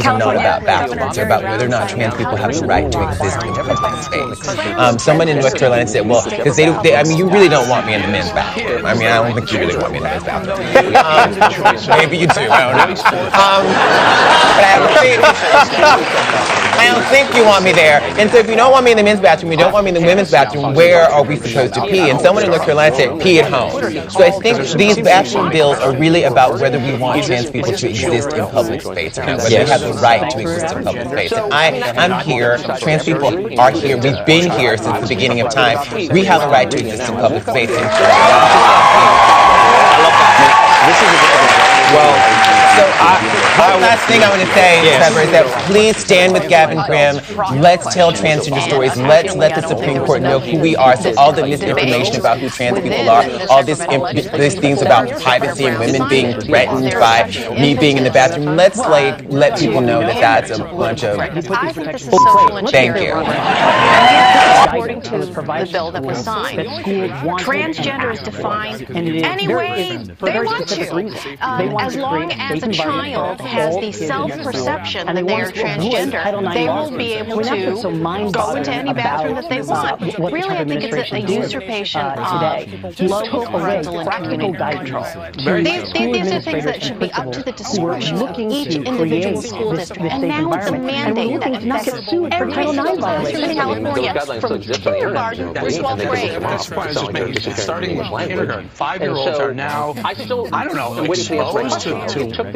are not about bathrooms. They're about whether or not trans people have the right to exist in public space. Someone in North Carolina said, well, because I mean, you really don't want me in the men's bathroom. I mean, I don't think you really want me in the men's bathroom. Maybe you do, I don't know. But I don't think you want me there. And so if you don't want me in the men's bathroom, you don't want me in the women's bathroom, where are we supposed to pee? And someone in North Carolina said, pee at home. So I think these bathroom bills are really about whether we want trans people to exist in public space or not, whether they have the right to exist in public space. And I'm here, trans people are here, we've been here since the beginning of time. We have a right to exist in public space. One last thing I want to say, Trevor, is that please stand with Gavin Grimm. Let's tell transgender stories. Let's let the Supreme Court know who we are. So all the misinformation about who trans people are, all these things about privacy and women being threatened by me being in the bathroom, let's let people know that that's a bunch of. Thank you. According to the bill that was signed, transgender is defined any way they want to, as long as a child has the self-perception that they are transgender, they will be able to go into any bathroom that they want. Really, I think it's a usurpation of local parental and community control. These are things that should be up to the discretion of each individual school district, and now it's a mandate that affects every single classroom in California from kindergarten to 12th grade. That's why I was just making starting with kindergarten. 5-year-olds are now, I don't know, exposed to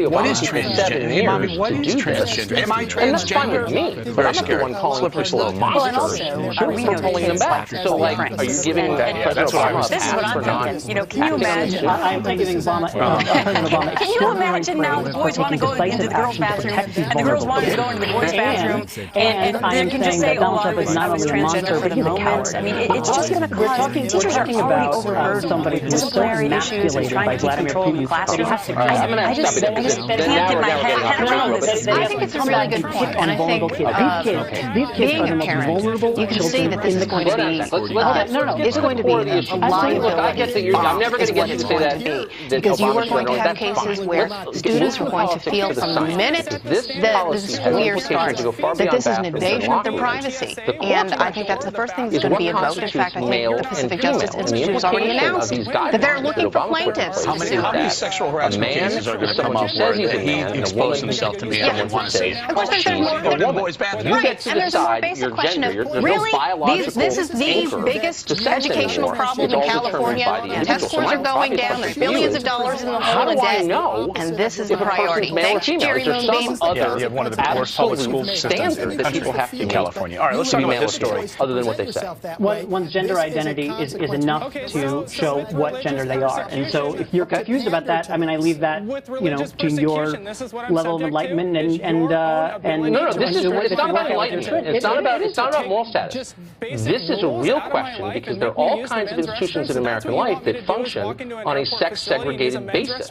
what is transgender. Mommy, what is transgender? Am I transgender? But I'm not the one calling people monsters. I'm pulling them back. So, like, are you giving President Obama a pass for not? You know, can you imagine? I'm giving Obama. Can you imagine now the boys want to go into the girls' bathroom and the girls want to go into the boys' bathroom and they can just say, oh, I was transgender for the moment. I mean, it's just going to cause, teachers are already overburdened, disciplinary issues and trying to keep control of the classroom. I just can't get my head around this. I think it's a really good point, and I think being a parent, you can see that this is going to be, it's going to be a liability. I'm never going to get you to say that. Because you are going to have cases where students are going to feel from the minute that the school year starts that this is an invasion of their privacy. And I think that's the first thing that's going to be invoked. In fact, I think the Pacific Justice Institute has already announced that they're looking for plaintiffs. How many sexual harassment cases are going to come up where he exposed himself to me? I want to say. Of course, there's more. Right, and there's a more basic question of, really, this is the biggest educational problem in California. Test scores are going down. There's billions of dollars in the hole of debt, and this is the priority. Thanks, Jerry Moonbeam. Yeah, you have one of the worst public school systems in California. All right, let's talk about this story. Other than what they say. One's gender identity is enough to show what gender they are. And so if you're confused about that, I mean, I leave that, to your level of enlightenment and No, it's not about enlightenment. It's not about moral status. This is a real question because there are all kinds of institutions in American life that function on a sex-segregated basis.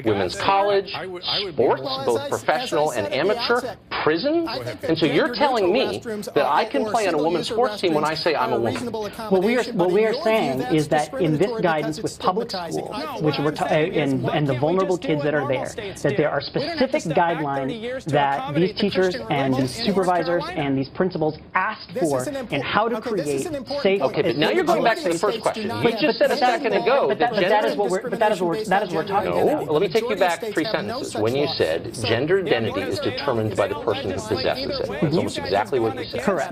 Women's college, sports, both professional and amateur, prisons. And so you're telling me that I can play on a women's sports team when I say I'm a woman. What we are saying is that in this guidance with public schools, which we're and the vulnerable kids that are there, that there are specific guidelines that these teachers and these supervisors and these principals asked for and how to create safe. Okay, but now you're going back to the first question. You just said a second ago that that is what we're talking about. Let me take you back 3 sentences. When you said gender identity is determined by the person who possesses it. That's almost exactly what you said. Correct.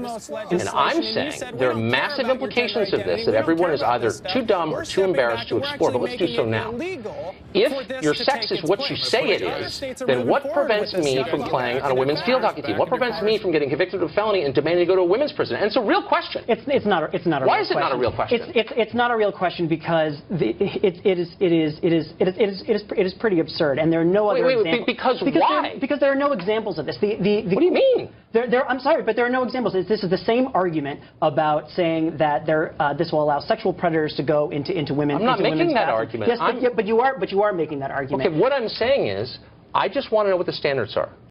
And I'm saying there are massive implications of this that everyone is either too dumb or too embarrassed to explore, but let's do so now. If your sex is what you say it is, then what prevents me from playing on a women's field hockey team? What prevents me from getting convicted of a felony and demanding to go to a women's prison? And it's a real question. It's not a real question. Why is it not a real question? It's not a real question because it is pretty absurd, and there are no other examples. Because there are no examples of this. What do you mean? I'm sorry, but there are no examples. This is the same argument about saying that this will allow sexual predators to go into women. I'm not making that argument. Yes, but you are making that argument. Okay, what I'm saying is, I just want to know what the standards are.